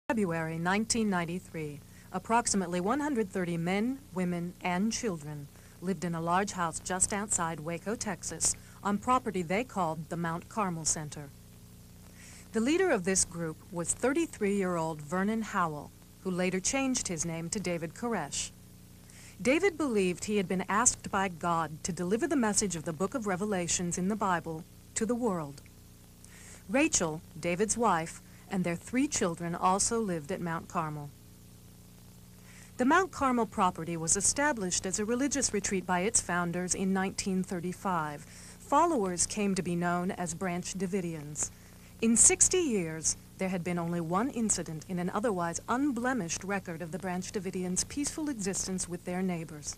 February 1993, approximately 130 men, women, and children lived in a large house just outside Waco, Texas, on property they called the Mount Carmel Center. The leader of this group was 33-year-old Vernon Howell, who later changed his name to David Koresh. David believed he had been asked by God to deliver the message of the book of Revelations in the Bible to the world. Rachel, David's wife, and their 3 children also lived at Mount Carmel. The Mount Carmel property was established as a religious retreat by its founders in 1935. Followers came to be known as Branch Davidians. In 60 years, there had been only one incident in an otherwise unblemished record of the Branch Davidians' peaceful existence with their neighbors.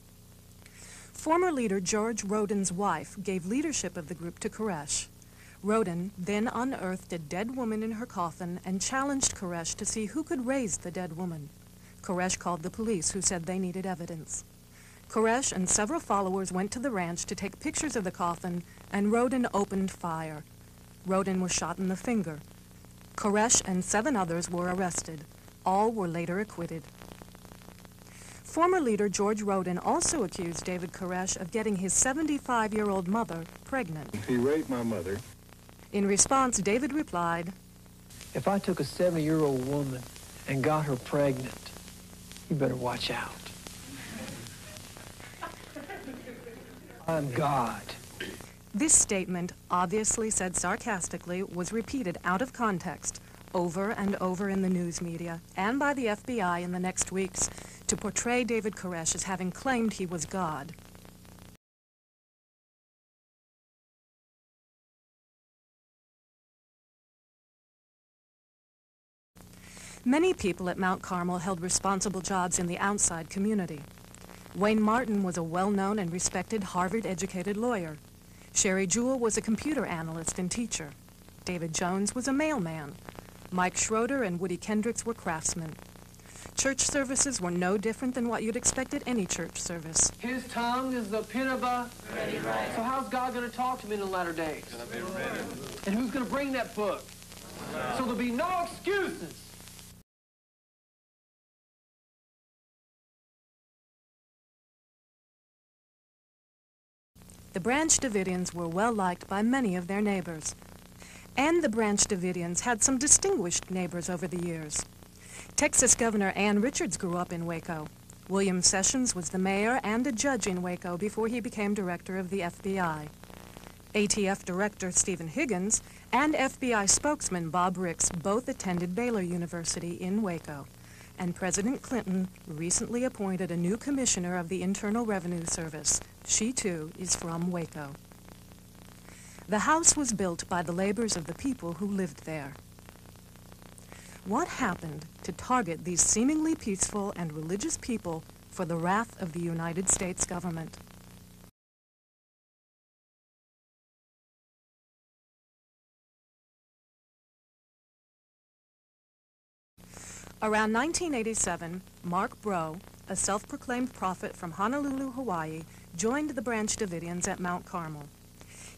Former leader George Roden's wife gave leadership of the group to Koresh. Roden then unearthed a dead woman in her coffin and challenged Koresh to see who could raise the dead woman. Koresh called the police, who said they needed evidence. Koresh and several followers went to the ranch to take pictures of the coffin, and Roden opened fire. Roden was shot in the finger. Koresh and 7 others were arrested. All were later acquitted. Former leader George Roden also accused David Koresh of getting his 75-year-old mother pregnant. He raped my mother. In response, David replied, "If I took a 70-year-old woman and got her pregnant, you better watch out. I'm God." This statement, obviously said sarcastically, was repeated out of context over and over in the news media and by the FBI in the next weeks to portray David Koresh as having claimed he was God. Many people at Mount Carmel held responsible jobs in the outside community. Wayne Martin was a well-known and respected Harvard-educated lawyer. Sherry Jewell was a computer analyst and teacher. David Jones was a mailman. Mike Schroeder and Woody Kendricks were craftsmen. Church services were no different than what you'd expect at any church service. His tongue is the pen of a ready writer. So how's God going to talk to me in the latter days? And who's going to bring that book? So there'll be no excuses. The Branch Davidians were well liked by many of their neighbors. And the Branch Davidians had some distinguished neighbors over the years. Texas Governor Ann Richards grew up in Waco. William Sessions was the mayor and a judge in Waco before he became director of the FBI. ATF Director Stephen Higgins and FBI spokesman Bob Ricks both attended Baylor University in Waco. And President Clinton recently appointed a new commissioner of the Internal Revenue Service. She, too, is from Waco. The house was built by the labors of the people who lived there. What happened to target these seemingly peaceful and religious people for the wrath of the United States government? Around 1987, Mark Breaux, a self-proclaimed prophet from Honolulu, Hawaii, joined the Branch Davidians at Mount Carmel.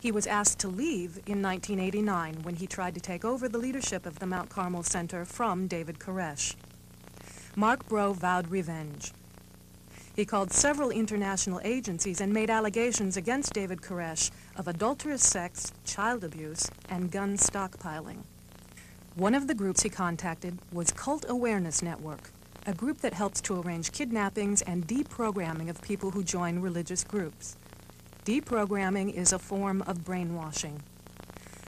He was asked to leave in 1989 when he tried to take over the leadership of the Mount Carmel Center from David Koresh. Mark Breaux vowed revenge. He called several international agencies and made allegations against David Koresh of adulterous sex, child abuse, and gun stockpiling. One of the groups he contacted was Cult Awareness Network, a group that helps to arrange kidnappings and deprogramming of people who join religious groups. Deprogramming is a form of brainwashing.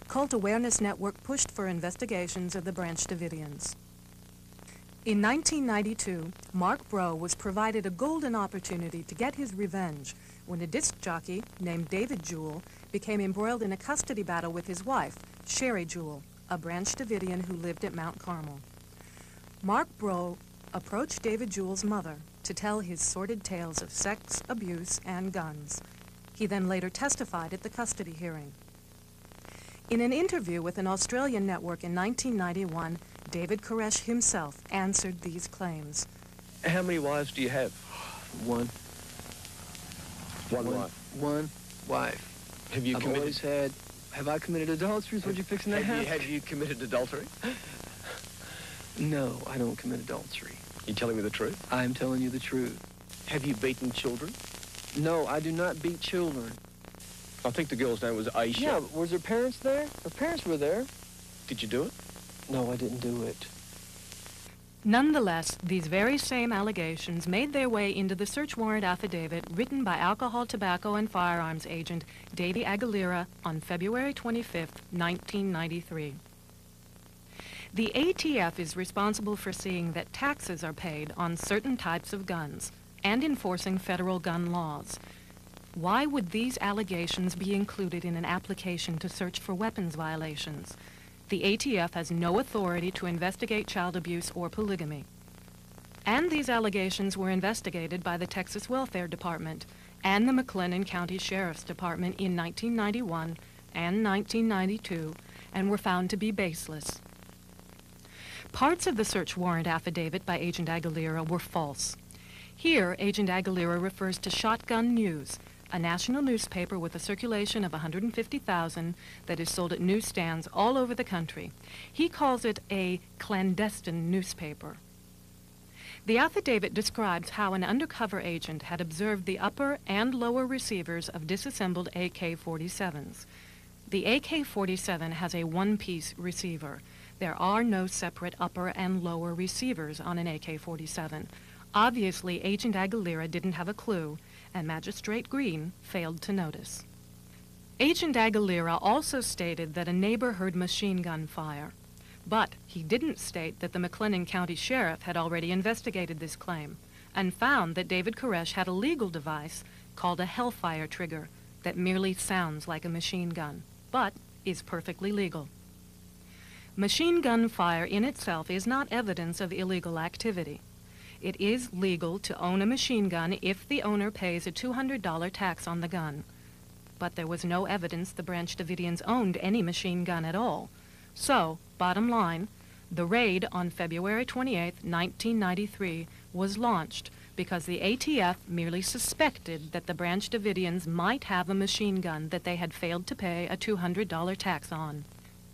Cult Awareness Network pushed for investigations of the Branch Davidians. In 1992, Mark Breaux was provided a golden opportunity to get his revenge when a disc jockey named David Jewell became embroiled in a custody battle with his wife, Sherry Jewell, a Branch Davidian who lived at Mount Carmel. Mark Breaux approached David Jewell's mother to tell his sordid tales of sex, abuse, and guns. He then later testified at the custody hearing. In an interview with an Australian network in 1991, David Koresh himself answered these claims. How many wives do you have? One. One wife. One wife. Have you I've committed? always had. Have I committed adultery? Is what you're fixing to have? Have you committed adultery? No, I don't commit adultery. You telling me the truth? I'm telling you the truth. Have you beaten children? No, I do not beat children. I think the girl's name was Aisha. Yeah, but was her parents there? Her parents were there. Did you do it? No, I didn't do it. Nonetheless, these very same allegations made their way into the search warrant affidavit written by alcohol, tobacco, and firearms agent Davy Aguilera on February 25, 1993. The ATF is responsible for seeing that taxes are paid on certain types of guns and enforcing federal gun laws. Why would these allegations be included in an application to search for weapons violations? The ATF has no authority to investigate child abuse or polygamy. And these allegations were investigated by the Texas Welfare Department and the McLennan County Sheriff's Department in 1991 and 1992 and were found to be baseless. Parts of the search warrant affidavit by Agent Aguilera were false. Here, Agent Aguilera refers to Shotgun News, a national newspaper with a circulation of 150,000 that is sold at newsstands all over the country. He calls it a clandestine newspaper. The affidavit describes how an undercover agent had observed the upper and lower receivers of disassembled AK-47s. The AK-47 has a one-piece receiver. There are no separate upper and lower receivers on an AK-47. Obviously, Agent Aguilera didn't have a clue, and Magistrate Green failed to notice. Agent Aguilera also stated that a neighbor heard machine gun fire, but he didn't state that the McLennan County Sheriff had already investigated this claim and found that David Koresh had a legal device called a Hellfire trigger that merely sounds like a machine gun, but is perfectly legal. Machine gun fire in itself is not evidence of illegal activity. It is legal to own a machine gun if the owner pays a $200 tax on the gun. But there was no evidence the Branch Davidians owned any machine gun at all. So, bottom line, the raid on February 28, 1993 was launched because the ATF merely suspected that the Branch Davidians might have a machine gun that they had failed to pay a $200 tax on.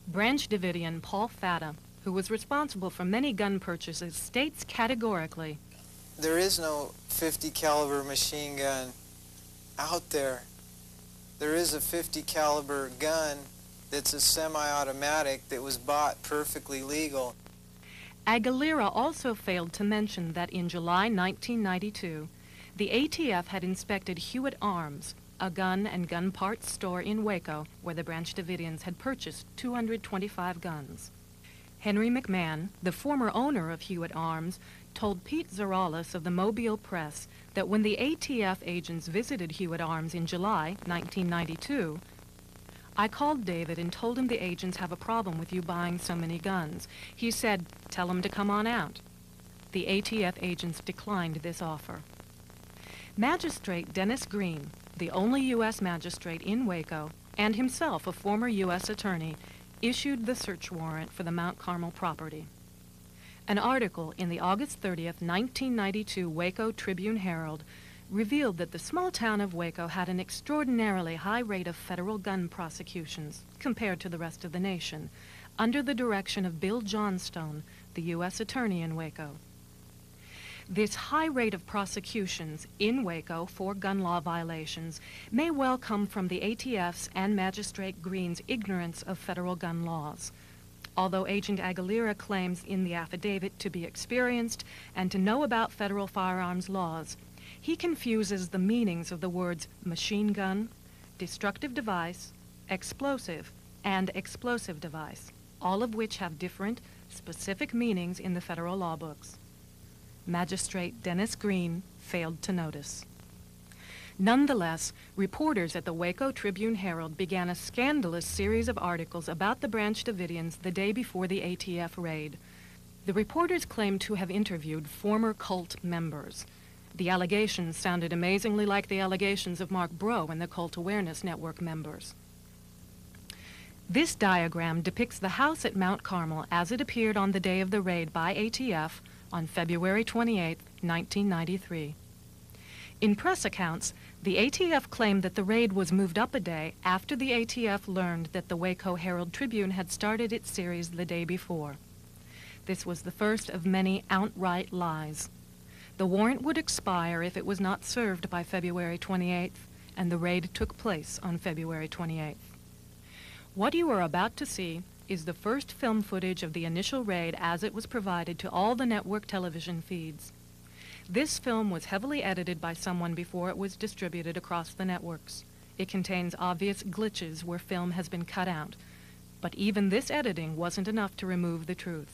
Branch Davidian Paul Fatta, who was responsible for many gun purchases, states categorically, "There is no 50 caliber machine gun out there. There is a 50 caliber gun that's a semi-automatic that was bought perfectly legal." Aguilera also failed to mention that in July 1992, the ATF had inspected Hewitt Arms, a gun and gun parts store in Waco, where the Branch Davidians had purchased 225 guns. Henry McMahon, the former owner of Hewitt Arms, told Pete Zaralis of the Mobile Press that when the ATF agents visited Hewitt Arms in July 1992, "I called David and told him the agents have a problem with you buying so many guns. He said, tell them to come on out." The ATF agents declined this offer. Magistrate Dennis Green, the only U.S. magistrate in Waco, and himself a former U.S. attorney, issued the search warrant for the Mount Carmel property. An article in the August 30th, 1992 Waco Tribune-Herald revealed that the small town of Waco had an extraordinarily high rate of federal gun prosecutions compared to the rest of the nation, under the direction of Bill Johnstone, the U.S. attorney in Waco. This high rate of prosecutions in Waco for gun law violations may well come from the ATF's and Magistrate Green's ignorance of federal gun laws. Although Agent Aguilera claims in the affidavit to be experienced and to know about federal firearms laws, he confuses the meanings of the words machine gun, destructive device, explosive, and explosive device, all of which have different, specific meanings in the federal law books. Magistrate Dennis Green failed to notice. Nonetheless, reporters at the Waco Tribune-Herald began a scandalous series of articles about the Branch Davidians the day before the ATF raid. The reporters claimed to have interviewed former cult members. The allegations sounded amazingly like the allegations of Mark Breaux and the Cult Awareness Network members. This diagram depicts the house at Mount Carmel as it appeared on the day of the raid by ATF on February 28, 1993. In press accounts, the ATF claimed that the raid was moved up a day after the ATF learned that the Waco Herald Tribune had started its series the day before. This was the first of many outright lies. The warrant would expire if it was not served by February 28th, and the raid took place on February 28th. What you are about to see is the first film footage of the initial raid as it was provided to all the network television feeds. This film was heavily edited by someone before it was distributed across the networks. It contains obvious glitches where film has been cut out, but even this editing wasn't enough to remove the truth.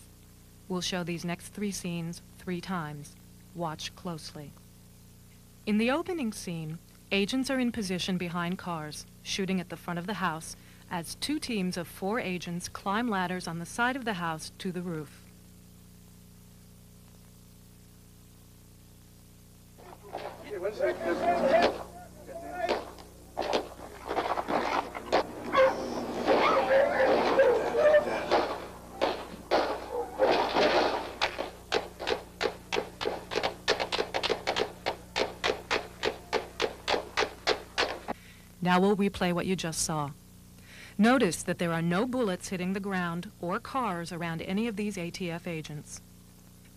We'll show these next 3 scenes 3 times. Watch closely. In the opening scene, agents are in position behind cars, shooting at the front of the house, as 2 teams of 4 agents climb ladders on the side of the house to the roof. Now we'll replay what you just saw. Notice that there are no bullets hitting the ground or cars around any of these ATF agents.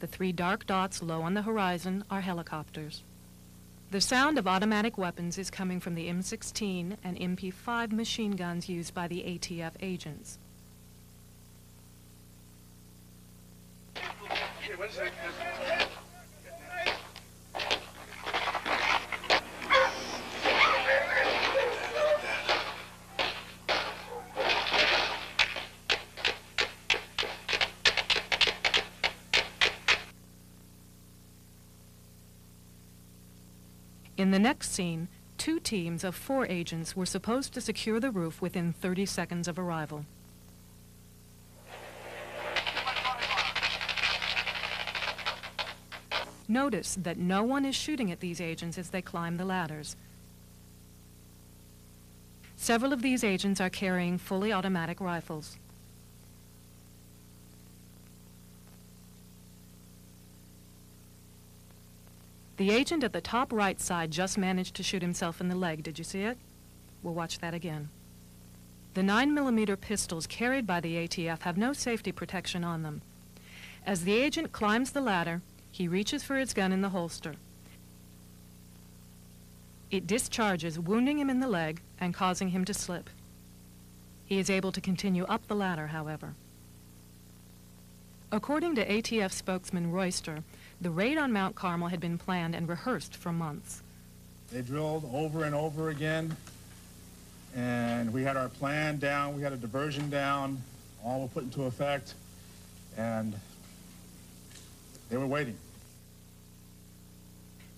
The 3 dark dots low on the horizon are helicopters. The sound of automatic weapons is coming from the M16 and MP5 machine guns used by the ATF agents. In the next scene, 2 teams of 4 agents were supposed to secure the roof within 30 seconds of arrival. Notice that no one is shooting at these agents as they climb the ladders. Several of these agents are carrying fully automatic rifles. The agent at the top right side just managed to shoot himself in the leg. Did you see it? We'll watch that again. The 9mm pistols carried by the ATF have no safety protection on them. As the agent climbs the ladder, he reaches for his gun in the holster. It discharges, wounding him in the leg and causing him to slip. He is able to continue up the ladder, however. According to ATF spokesman Royster, the raid on Mount Carmel had been planned and rehearsed for months. They drilled over and over again, and we had our plan down, we had a diversion down, all were put into effect, and they were waiting.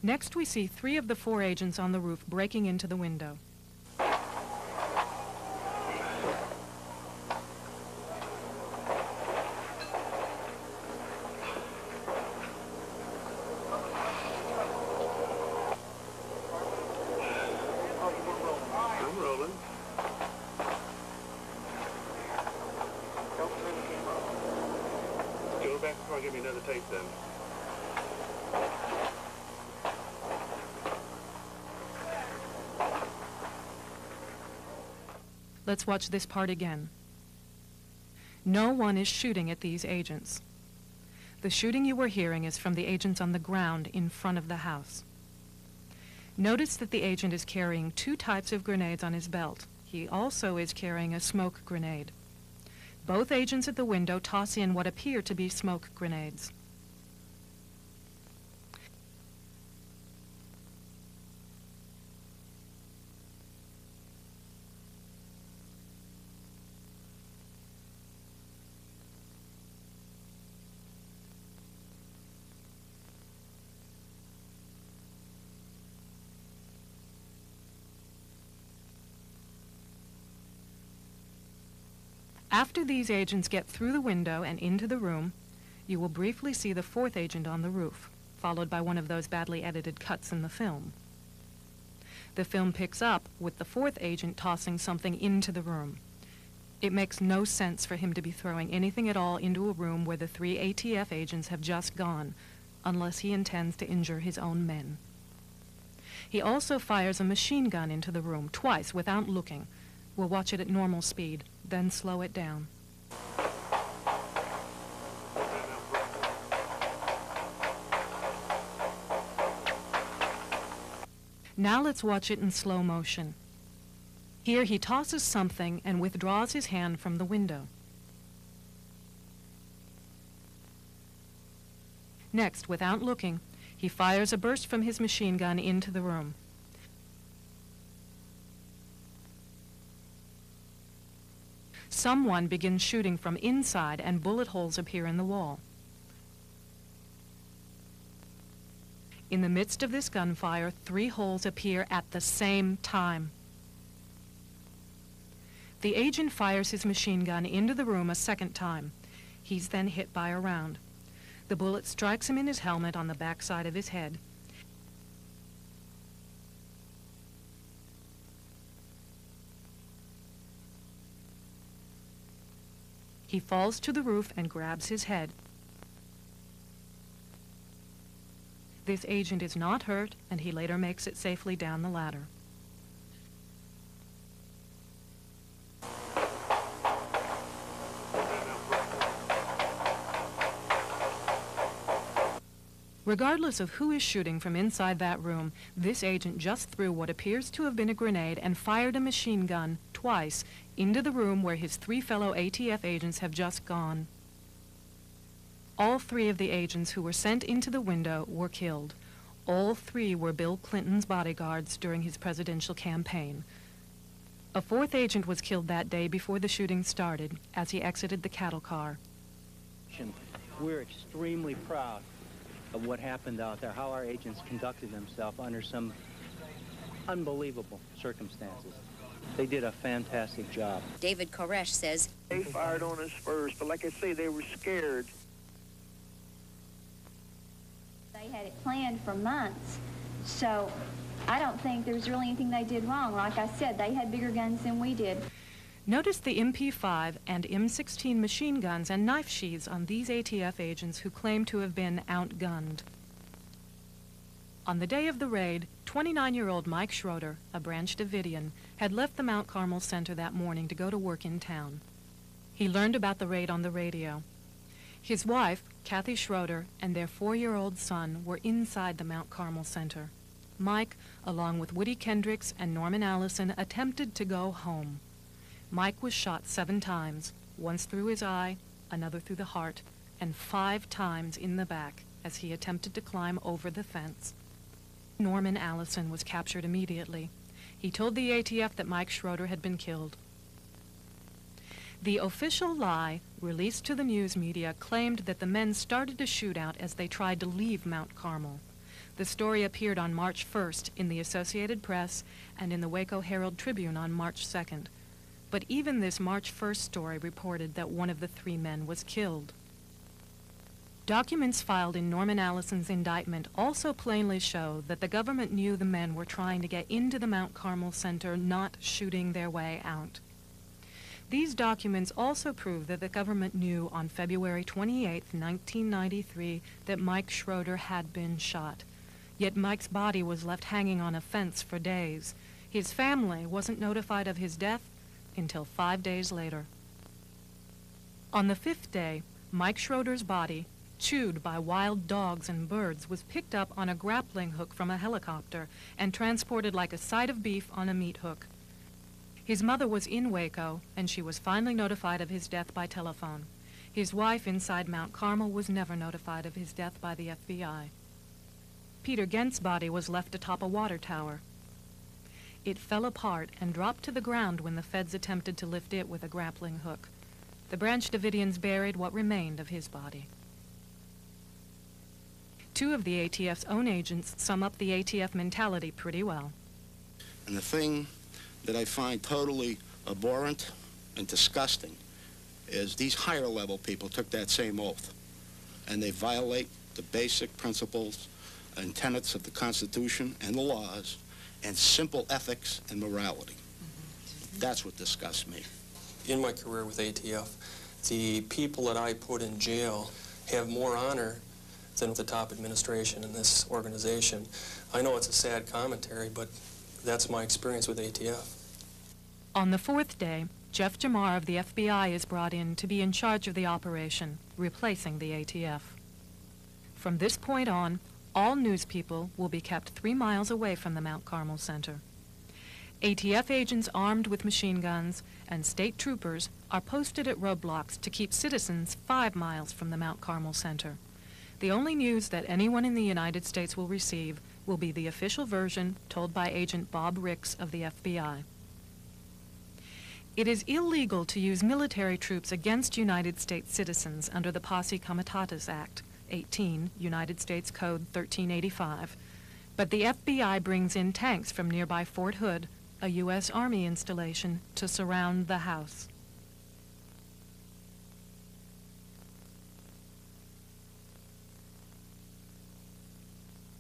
Next, we see 3 of the 4 agents on the roof breaking into the window. Give me another tape then. Let's watch this part again. No one is shooting at these agents. The shooting you were hearing is from the agents on the ground in front of the house. Notice that the agent is carrying 2 types of grenades on his belt. He also is carrying a smoke grenade. Both agents at the window toss in what appear to be smoke grenades. After these agents get through the window and into the room, you will briefly see the 4th agent on the roof, followed by one of those badly edited cuts in the film. The film picks up with the 4th agent tossing something into the room. It makes no sense for him to be throwing anything at all into a room where the 3 ATF agents have just gone, unless he intends to injure his own men. He also fires a machine gun into the room, twice, without looking. We'll watch it at normal speed, then slow it down. Now, Now let's watch it in slow motion. Here he tosses something and withdraws his hand from the window. Next, without looking, he fires a burst from his machine gun into the room. Someone begins shooting from inside and bullet holes appear in the wall. In the midst of this gunfire, 3 holes appear at the same time. The agent fires his machine gun into the room a second time. He's then hit by a round. The bullet strikes him in his helmet on the backside of his head. He falls to the roof and grabs his head. This agent is not hurt, and he later makes it safely down the ladder. Regardless of who is shooting from inside that room, this agent just threw what appears to have been a grenade and fired a machine gun twice into the room where his 3 fellow ATF agents have just gone. All 3 of the agents who were sent into the window were killed. All 3 were Bill Clinton's bodyguards during his presidential campaign. A 4th agent was killed that day before the shooting started as he exited the cattle car. We're extremely proud of what happened out there, how our agents conducted themselves under some unbelievable circumstances. They did a fantastic job. David Koresh says, They fired on us first, but like I say, they were scared. They had it planned for months, so I don't think there's really anything they did wrong. Like I said, they had bigger guns than we did. Notice the MP5 and M16 machine guns and knife sheaths on these ATF agents who claim to have been outgunned. On the day of the raid, 29-year-old Mike Schroeder, a Branch Davidian, had left the Mount Carmel Center that morning to go to work in town. He learned about the raid on the radio. His wife, Kathy Schroeder, and their 4-year-old son were inside the Mount Carmel Center. Mike, along with Woody Kendricks and Norman Allison, attempted to go home. Mike was shot 7 times, once through his eye, another through the heart, and 5 times in the back as he attempted to climb over the fence. Norman Allison was captured immediately. He told the ATF that Mike Schroeder had been killed. The official lie, released to the news media, claimed that the men started a shootout as they tried to leave Mount Carmel. The story appeared on March 1st in the Associated Press and in the Waco Herald Tribune on March 2nd. But even this March 1st story reported that one of the 3 men was killed. Documents filed in Norman Allison's indictment also plainly show that the government knew the men were trying to get into the Mount Carmel Center, not shooting their way out. These documents also prove that the government knew on February 28, 1993, that Mike Schroeder had been shot. Yet Mike's body was left hanging on a fence for days. His family wasn't notified of his death until 5 days later. On the 5th day, Mike Schroeder's body, chewed by wild dogs and birds, was picked up on a grappling hook from a helicopter and transported like a side of beef on a meat hook. His mother was in Waco, and she was finally notified of his death by telephone. His wife inside Mount Carmel was never notified of his death by the FBI. Peter Gent's body was left atop a water tower. It fell apart and dropped to the ground when the feds attempted to lift it with a grappling hook. The Branch Davidians buried what remained of his body. 2 of the ATF's own agents sum up the ATF mentality pretty well. And the thing that I find totally abhorrent and disgusting is these higher level people took that same oath, and they violate the basic principles and tenets of the Constitution and the laws and simple ethics and morality. That's what disgusts me. In my career with ATF, the people that I put in jail have more honor than the top administration in this organization. I know it's a sad commentary, but that's my experience with ATF. On the 4th day, Jeff Jamar of the FBI is brought in to be in charge of the operation, replacing the ATF. From this point on, All news people will be kept 3 miles away from the Mount Carmel Center. ATF agents armed with machine guns and state troopers are posted at roadblocks to keep citizens 5 miles from the Mount Carmel Center. The only news that anyone in the United States will receive will be the official version told by Agent Bob Ricks of the FBI. It is illegal to use military troops against United States citizens under the Posse Comitatus Act, 18, United States Code 1385, but the FBI brings in tanks from nearby Fort Hood, a U.S. Army installation, to surround the house.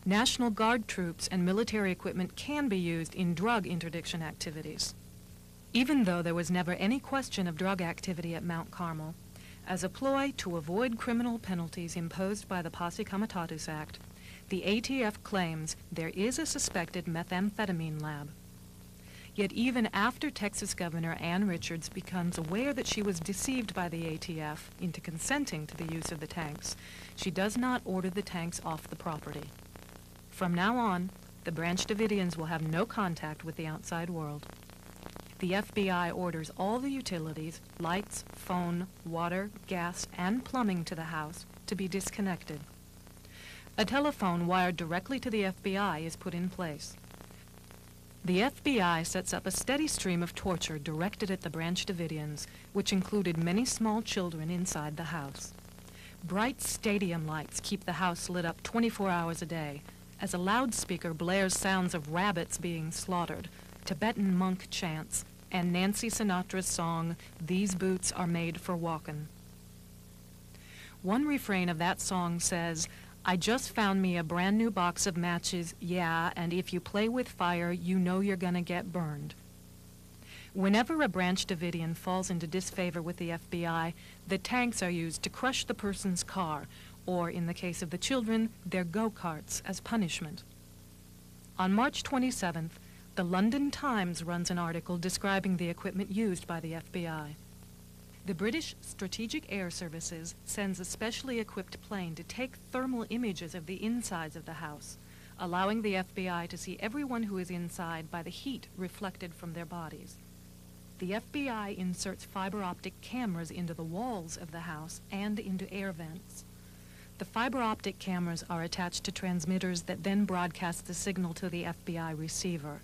National Guard troops and military equipment can be used in drug interdiction activities. Even though there was never any question of drug activity at Mount Carmel, as a ploy to avoid criminal penalties imposed by the Posse Comitatus Act, the ATF claims there is a suspected methamphetamine lab. Yet even after Texas Governor Ann Richards becomes aware that she was deceived by the ATF into consenting to the use of the tanks, she does not order the tanks off the property. From now on, the Branch Davidians will have no contact with the outside world. The FBI orders all the utilities, lights, phone, water, gas, and plumbing to the house to be disconnected. A telephone wired directly to the FBI is put in place. The FBI sets up a steady stream of torture directed at the Branch Davidians, which included many small children inside the house. Bright stadium lights keep the house lit up 24 hours a day, as a loudspeaker blares sounds of rabbits being slaughtered, Tibetan monk chants, and Nancy Sinatra's song, "These Boots Are Made for Walkin'." One refrain of that song says, "I just found me a brand new box of matches, yeah, and if you play with fire, you know you're gonna get burned." Whenever a Branch Davidian falls into disfavor with the FBI, the tanks are used to crush the person's car, or, in the case of the children, their go-karts as punishment. On March 27th, the London Times runs an article describing the equipment used by the FBI. The British Strategic Air Services sends a specially equipped plane to take thermal images of the insides of the house, allowing the FBI to see everyone who is inside by the heat reflected from their bodies. The FBI inserts fiber optic cameras into the walls of the house and into air vents. The fiber optic cameras are attached to transmitters that then broadcast the signal to the FBI receiver.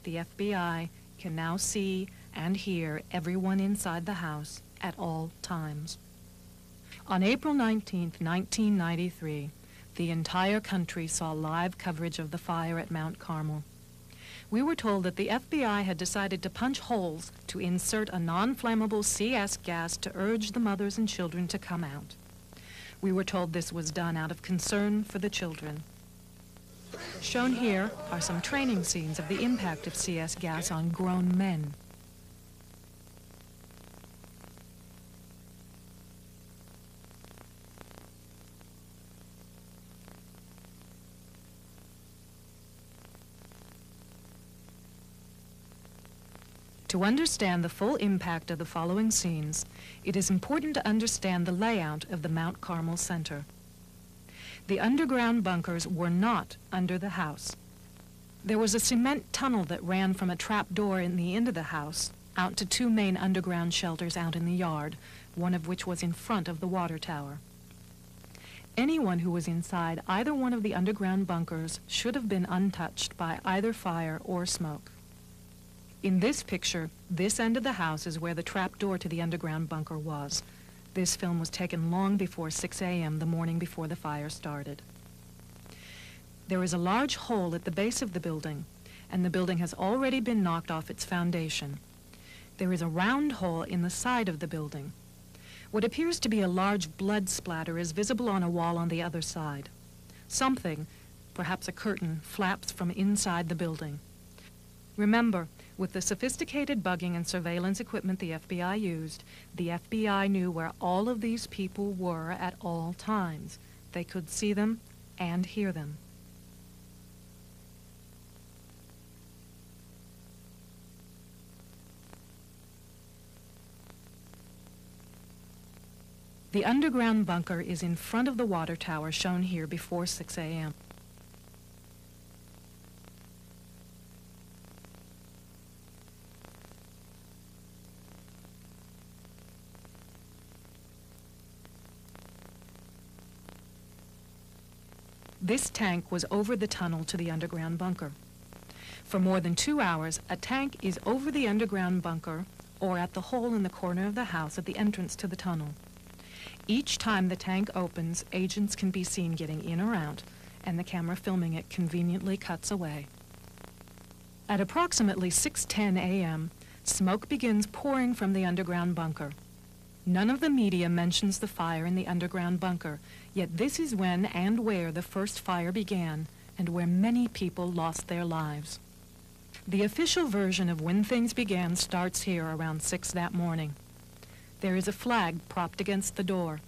The FBI can now see and hear everyone inside the house at all times. On April 19, 1993, the entire country saw live coverage of the fire at Mount Carmel. We were told that the FBI had decided to punch holes to insert a non-flammable CS gas to urge the mothers and children to come out. We were told this was done out of concern for the children. Shown here are some training scenes of the impact of CS gas on grown men. To understand the full impact of the following scenes, it is important to understand the layout of the Mount Carmel Center. The underground bunkers were not under the house. There was a cement tunnel that ran from a trap door in the end of the house out to 2 main underground shelters out in the yard, one of which was in front of the water tower. Anyone who was inside either one of the underground bunkers should have been untouched by either fire or smoke. In this picture, this end of the house is where the trap door to the underground bunker was. This film was taken long before 6 a.m. the morning before the fire started. There is a large hole at the base of the building, and the building has already been knocked off its foundation. There is a round hole in the side of the building. What appears to be a large blood splatter is visible on a wall on the other side. Something, perhaps a curtain, flaps from inside the building. Remember, with the sophisticated bugging and surveillance equipment the FBI used, the FBI knew where all of these people were at all times. They could see them and hear them. The underground bunker is in front of the water tower shown here before 6 a.m. This tank was over the tunnel to the underground bunker. For more than 2 hours, a tank is over the underground bunker or at the hole in the corner of the house at the entrance to the tunnel. Each time the tank opens, agents can be seen getting in or out, and the camera filming it conveniently cuts away. At approximately 6:10 a.m., smoke begins pouring from the underground bunker. None of the media mentions the fire in the underground bunker, yet this is when and where the first fire began and where many people lost their lives. The official version of when things began starts here around 6 that morning. There is a flag propped against the door.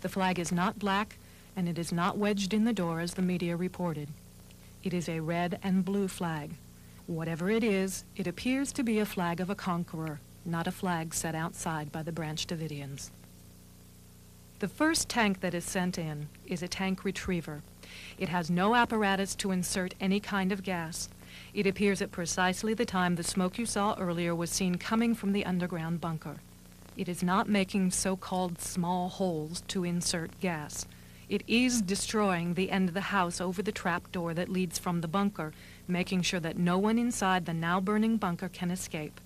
The flag is not black, and it is not wedged in the door as the media reported. It is a red and blue flag. Whatever it is, it appears to be a flag of a conqueror, not a flag set outside by the Branch Davidians. The first tank that is sent in is a tank retriever. It has no apparatus to insert any kind of gas. It appears at precisely the time the smoke you saw earlier was seen coming from the underground bunker. It is not making so-called small holes to insert gas. It is destroying the end of the house over the trap door that leads from the bunker, making sure that no one inside the now burning bunker can escape.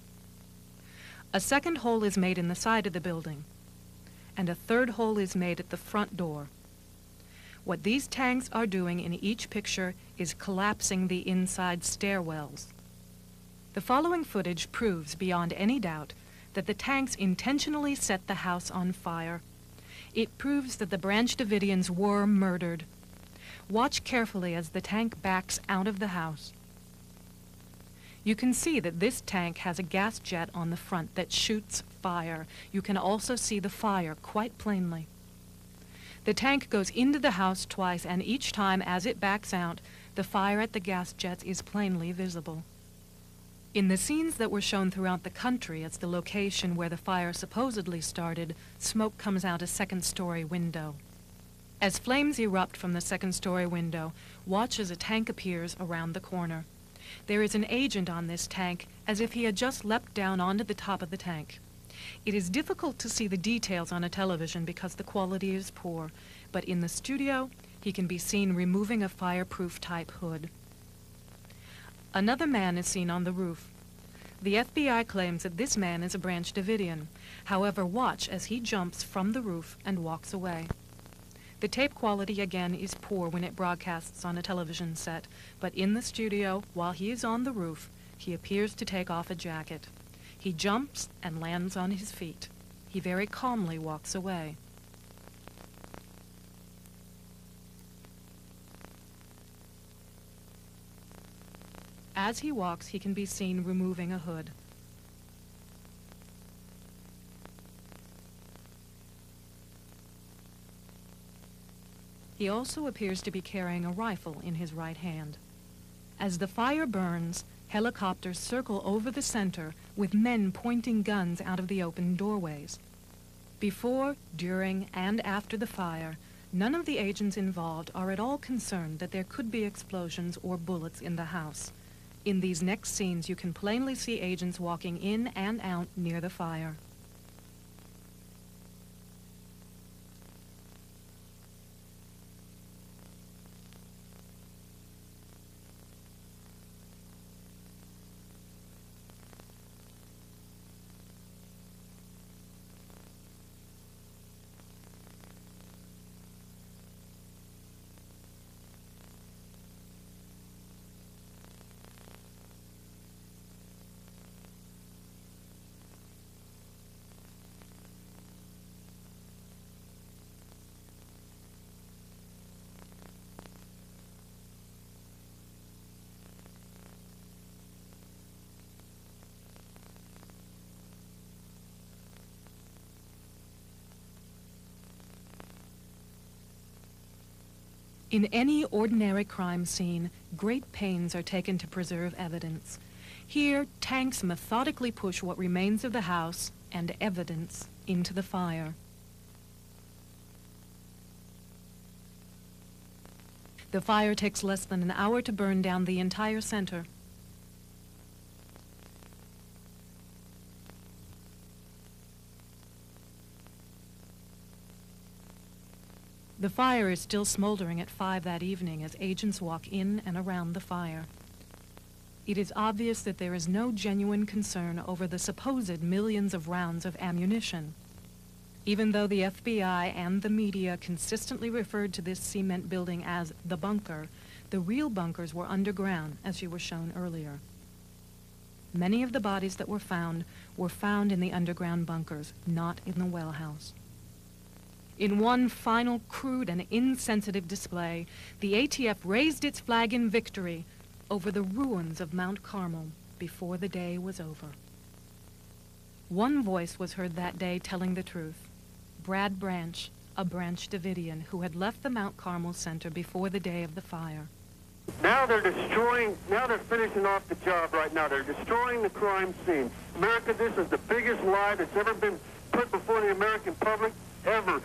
A second hole is made in the side of the building, and a third hole is made at the front door. What these tanks are doing in each picture is collapsing the inside stairwells. The following footage proves beyond any doubt that the tanks intentionally set the house on fire. It proves that the Branch Davidians were murdered. Watch carefully as the tank backs out of the house. You can see that this tank has a gas jet on the front that shoots fire. You can also see the fire quite plainly. The tank goes into the house twice, and each time as it backs out, the fire at the gas jets is plainly visible. In the scenes that were shown throughout the country as the location where the fire supposedly started, smoke comes out a second-story window. As flames erupt from the second-story window, watch as a tank appears around the corner. There is an agent on this tank, as if he had just leapt down onto the top of the tank. It is difficult to see the details on a television because the quality is poor, but in the studio, he can be seen removing a fireproof-type hood. Another man is seen on the roof. The FBI claims that this man is a Branch Davidian. However, watch as he jumps from the roof and walks away. The tape quality again is poor when it broadcasts on a television set, but in the studio, while he is on the roof, he appears to take off a jacket. He jumps and lands on his feet. He very calmly walks away. As he walks, he can be seen removing a hood. He also appears to be carrying a rifle in his right hand. As the fire burns, helicopters circle over the center with men pointing guns out of the open doorways. Before, during, and after the fire, none of the agents involved are at all concerned that there could be explosions or bullets in the house. In these next scenes, you can plainly see agents walking in and out near the fire. In any ordinary crime scene, great pains are taken to preserve evidence. Here, tanks methodically push what remains of the house and evidence into the fire. The fire takes less than an hour to burn down the entire center. The fire is still smoldering at 5 that evening as agents walk in and around the fire. It is obvious that there is no genuine concern over the supposed millions of rounds of ammunition. Even though the FBI and the media consistently referred to this cement building as the bunker, the real bunkers were underground, as you were shown earlier. Many of the bodies that were found in the underground bunkers, not in the well house. In one final crude and insensitive display, the ATF raised its flag in victory over the ruins of Mount Carmel before the day was over. One voice was heard that day telling the truth. Brad Branch, a Branch Davidian who had left the Mount Carmel Center before the day of the fire. Now they're finishing off the job right now. They're destroying the crime scene. America, this is the biggest lie that's ever been put before the American public, ever.